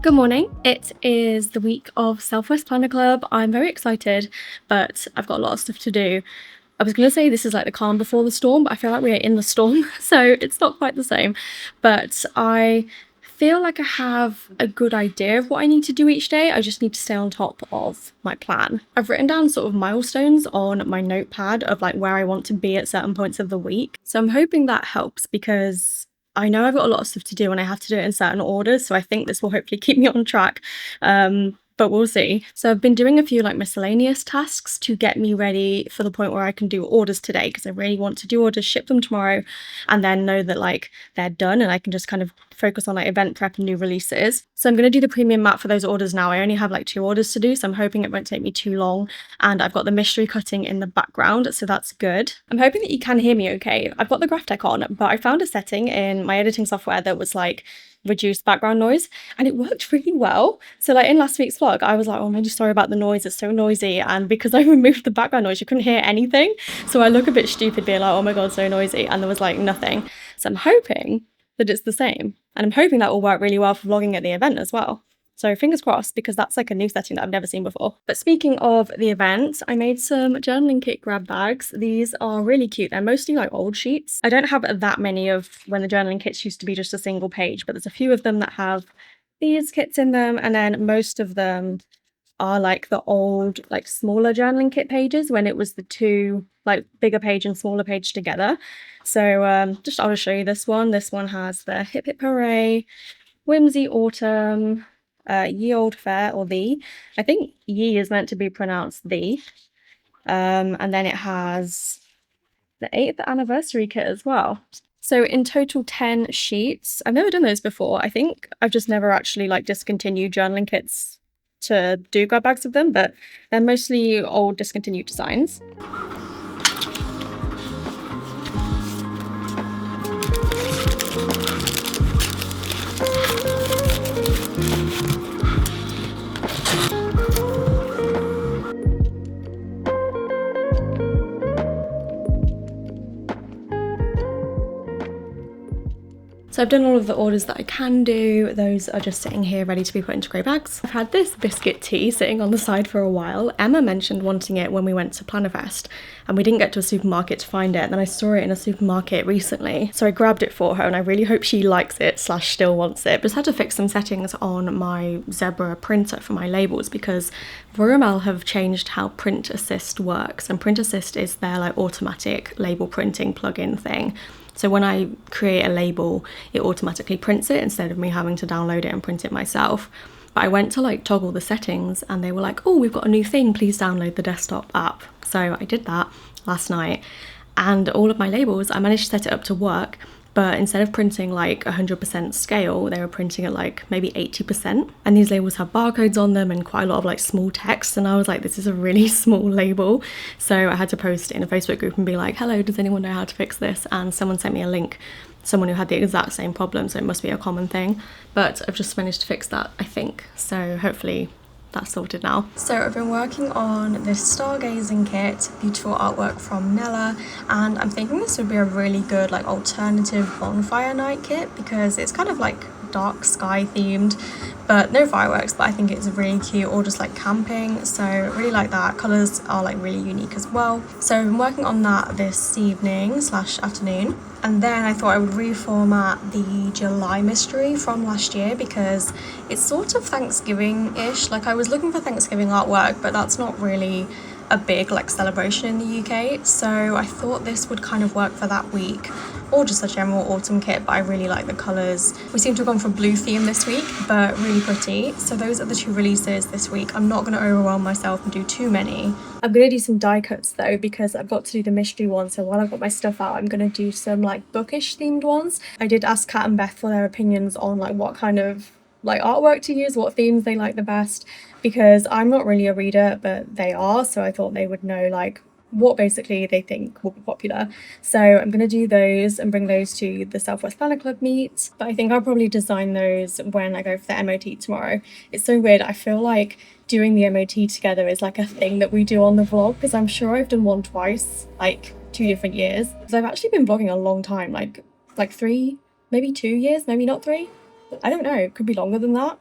Good morning. It is the week of Southwest Planner Club. I'm very excited, but I've got a lot of stuff to do. I was going to say this is like the calm before the storm, but I feel like we're in the storm, so it's not quite the same. But I feel like I have a good idea of what I need to do each day. I just need to stay on top of my plan. I've written down sort of milestones on my notepad of like where I want to be at certain points of the week. So I'm hoping that helps because I know I've got a lot of stuff to do and I have to do it in certain orders. So I think this will hopefully keep me on track. But we'll see. So I've been doing a few like miscellaneous tasks to get me ready for the point where I can do orders today, because I really want to do orders, ship them tomorrow, and then know that like they're done and I can just kind of focus on like event prep and new releases. So I'm going to do the premium map for those orders now. I only have like 2 orders to do, so I'm hoping it won't take me too long. And I've got the mystery cutting in the background, so that's good. I'm hoping that you can hear me okay. I've got the graph tech on, but I found a setting in my editing software that was like reduce background noise, and it worked really well. So like in last week's vlog I was like, oh, I'm really sorry about the noise, it's so noisy, and because I removed the background noise you couldn't hear anything, so I look a bit stupid being like, oh my god, so noisy, and there was like nothing. So I'm hoping that it's the same, and I'm hoping that will work really well for vlogging at the event as well. So fingers crossed, because that's like a new setting that I've never seen before. But speaking of the event, I made some journaling kit grab bags. These are really cute. They're mostly like old sheets. I don't have that many of when the journaling kits used to be just a single page, but there's a few of them that have these kits in them, and then most of them are like the old like smaller journaling kit pages when it was the 2 like bigger page and smaller page together. So I'll just show you this one. This one has the hip hip hooray, whimsy autumn, ye old fair, or the, I think ye is meant to be pronounced the, and then it has the 8th anniversary kit as well. So in total 10 sheets. I've never done those before. I think I've just never actually like discontinued journaling kits to do grab bags of them, but they're mostly old discontinued designs. So I've done all of the orders that I can do. Those are just sitting here ready to be put into grey bags. I've had this biscuit tea sitting on the side for a while. Emma mentioned wanting it when we went to Plannerface, and we didn't get to a supermarket to find it. And then I saw it in a supermarket recently, so I grabbed it for her, and I really hope she likes it / still wants it. Just had to fix some settings on my Zebra printer for my labels, because Royal have changed how Print Assist works, and Print Assist is their like automatic label printing plugin thing. So when I create a label, it automatically prints it instead of me having to download it and print it myself. But I went to like toggle the settings and they were like, oh, we've got a new thing, please download the desktop app. So I did that last night, and all of my labels, I managed to set it up to work, but instead of printing like 100% scale, they were printing at like maybe 80%. And these labels have barcodes on them and quite a lot of like small text. And I was like, this is a really small label. So I had to post it in a Facebook group and be like, hello, does anyone know how to fix this? And someone sent me a link, someone who had the exact same problem. So it must be a common thing, but I've just managed to fix that, I think. So hopefully that's sorted now. So I've been working on this stargazing kit, beautiful artwork from Nella, and I'm thinking this would be a really good like alternative bonfire night kit, because it's kind of like dark sky themed, but no fireworks, but I think it's really cute, or just like camping, so really like that. Colours are like really unique as well. So I've been working on that this evening / afternoon. And then I thought I would reformat the July mystery from last year, because it's sort of Thanksgiving-ish. Like I was looking for Thanksgiving artwork, but that's not really a big like celebration in the UK. So I thought this would kind of work for that week, or just a general autumn kit, but I really like the colours. We seem to have gone for blue theme this week, but really pretty. So those are the 2 releases this week. I'm not going to overwhelm myself and do too many. I'm going to do some die cuts though, because I've got to do the mystery one. So while I've got my stuff out, I'm going to do some like bookish themed ones. I did ask Kat and Beth for their opinions on like what kind of like artwork to use, what themes they like the best, because I'm not really a reader, but they are, so I thought they would know like what basically they think will be popular. So I'm going to do those and bring those to the Southwest Planner Club meet, but I think I'll probably design those when I go for the MOT tomorrow. It's so weird, I feel like doing the MOT together is like a thing that we do on the vlog, because I'm sure I've done one twice, like 2 different years, because I've actually been vlogging a long time, like 3, maybe 2 years, maybe not 3, I don't know, it could be longer than that.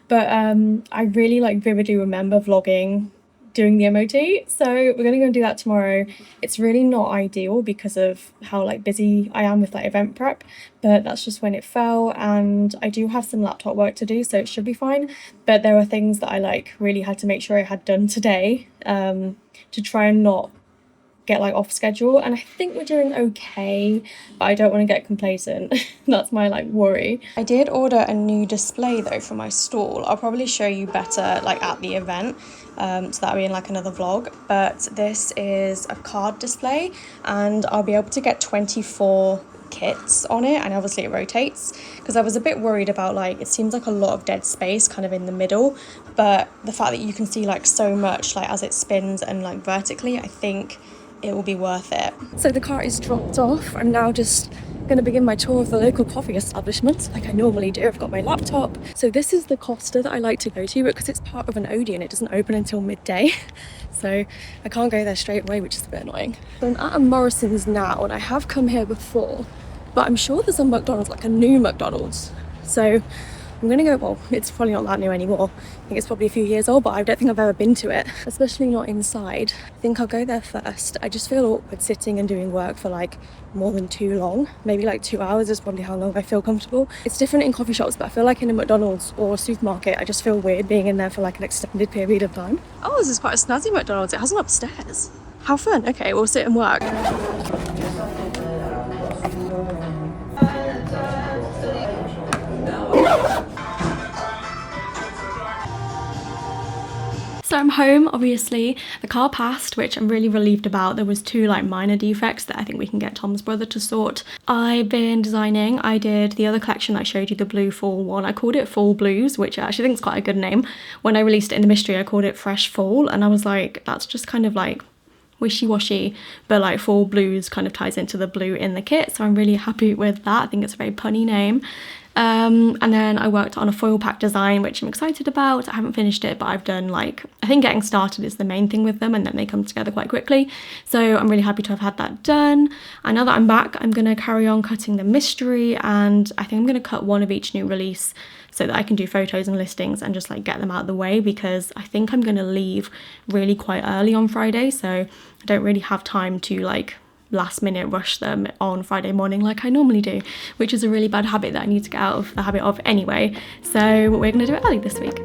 But I really like vividly remember vlogging doing the MOT, so we're gonna go and do that tomorrow. It's really not ideal because of how like busy I am with like event prep, but that's just when it fell, and I do have some laptop work to do, so it should be fine. But there were things that I like really had to make sure I had done today, to try and not get like off schedule, and I think we're doing okay, but I don't want to get complacent. That's my like worry. I did order a new display though for my stall. I'll probably show you better like at the event, so that'll be in like another vlog. But this is a card display, and I'll be able to get 24 kits on it, and obviously it rotates, because I was a bit worried about like it seems like a lot of dead space kind of in the middle, but the fact that you can see like so much like as it spins and like vertically, I think it will be worth it. So the car is dropped off. I'm now just going to begin my tour of the local coffee establishment like I normally do. I've got my laptop. So this is the Costa that I like to go to, because it's part of an Odeon, it doesn't open until midday. So I can't go there straight away, which is a bit annoying. So I'm at a Morrison's now, and I have come here before, but I'm sure there's a McDonald's, like a new McDonald's. So I'm gonna go, well, it's probably not that new anymore. I think it's probably a few years old, but I don't think I've ever been to it, especially not inside. I think I'll go there first. I just feel awkward sitting and doing work for like more than too long. Maybe like 2 hours is probably how long I feel comfortable. It's different in coffee shops, but I feel like in a McDonald's or a supermarket, I just feel weird being in there for like an extended period of time. Oh, this is quite a snazzy McDonald's. It has an upstairs. How fun. Okay, we'll sit and work. So I'm home, obviously. The car passed, which I'm really relieved about. There was 2 like minor defects that I think we can get Tom's brother to sort. I've been designing. I did the other collection I showed you, the blue fall one. I called it Fall Blues, which I actually think is quite a good name. When I released it in the mystery, I called it Fresh Fall, and I was like, that's just kind of like wishy-washy, but like Fall Blues kind of ties into the blue in the kit, so I'm really happy with that. I think it's a very punny name. And then I worked on a foil pack design, which I'm excited about. I haven't finished it, but I've done like, I think getting started is the main thing with them, and then they come together quite quickly. So I'm really happy to have had that done. And now that I'm back, I'm going to carry on cutting the mystery, and I think I'm going to cut one of each new release so that I can do photos and listings and just like get them out of the way, because I think I'm going to leave really quite early on Friday, so I don't really have time to like last minute rush them on Friday morning like I normally do, which is a really bad habit that I need to get out of the habit of anyway. So we're going to do it early this week.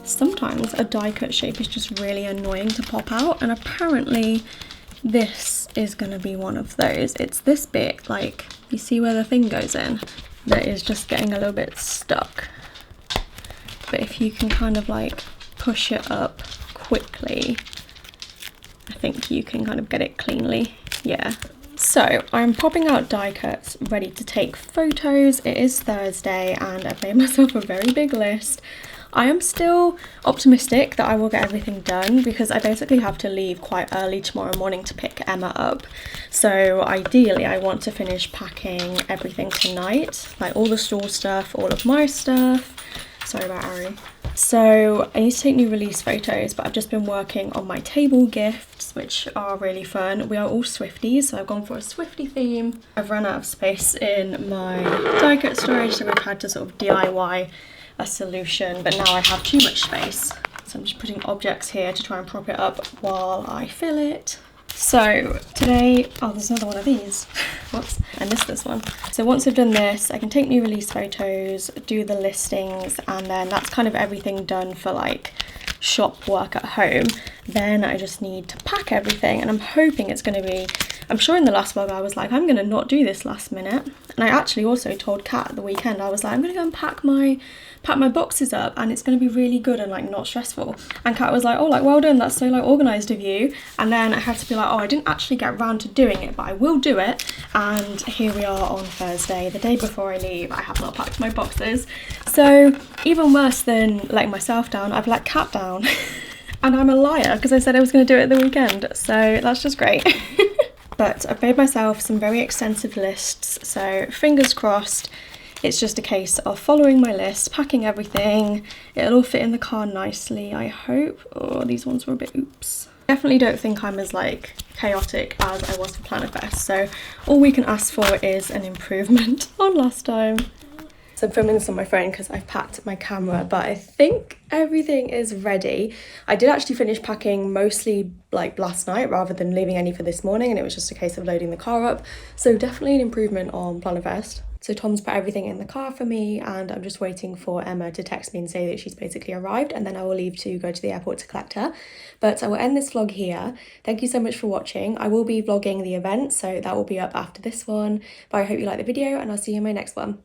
Sometimes a die cut shape is just really annoying to pop out, and apparently this is going to be one of those. It's this bit, like you see where the thing goes in, that is just getting a little bit stuck. But if you can kind of like push it up quickly, I think you can kind of get it cleanly. Yeah. So I'm popping out die cuts ready to take photos. It is Thursday and I've made myself a very big list. I am still optimistic that I will get everything done, because I basically have to leave quite early tomorrow morning to pick Emma up. So ideally I want to finish packing everything tonight, like all the store stuff, all of my stuff. Sorry about Ari. So I need to take new release photos, but I've just been working on my table gifts, which are really fun. We are all Swifties, so I've gone for a Swiftie theme. I've run out of space in my die cut storage, so we've had to sort of DIY a solution, but now I have too much space. So I'm just putting objects here to try and prop it up while I fill it. So today, oh, there's another one of these. Whoops, I missed this one. So once I've done this, I can take new release photos, do the listings, and then that's kind of everything done for like shop work at home. Then I just need to pack everything, and I'm hoping it's going to be I'm sure in the last vlog I was like, I'm gonna not do this last minute. And I actually also told Kat at the weekend, I was like, I'm gonna go and pack my boxes up and it's gonna be really good and like not stressful. And Kat was like, oh, like well done, that's so like organised of you. And then I had to be like, oh, I didn't actually get around to doing it, but I will do it. And here we are on Thursday, the day before I leave. I have not packed my boxes. So even worse than letting myself down, I've let Kat down. And I'm a liar because I said I was going to do it at the weekend. So that's just great. But I've made myself some very extensive lists. So fingers crossed, it's just a case of following my list, packing everything. It'll all fit in the car nicely, I hope. Oh, these ones were a bit oops. Definitely don't think I'm as like chaotic as I was for Plannerface. So all we can ask for is an improvement on last time. So I'm filming this on my phone because I've packed my camera, but I think everything is ready. I did actually finish packing mostly like last night rather than leaving any for this morning, and it was just a case of loading the car up. So definitely an improvement on Plannerface. So Tom's put everything in the car for me and I'm just waiting for Emma to text me and say that she's basically arrived, and then I will leave to go to the airport to collect her. But I will end this vlog here. Thank you so much for watching. I will be vlogging the event, so that will be up after this one. But I hope you like the video and I'll see you in my next one.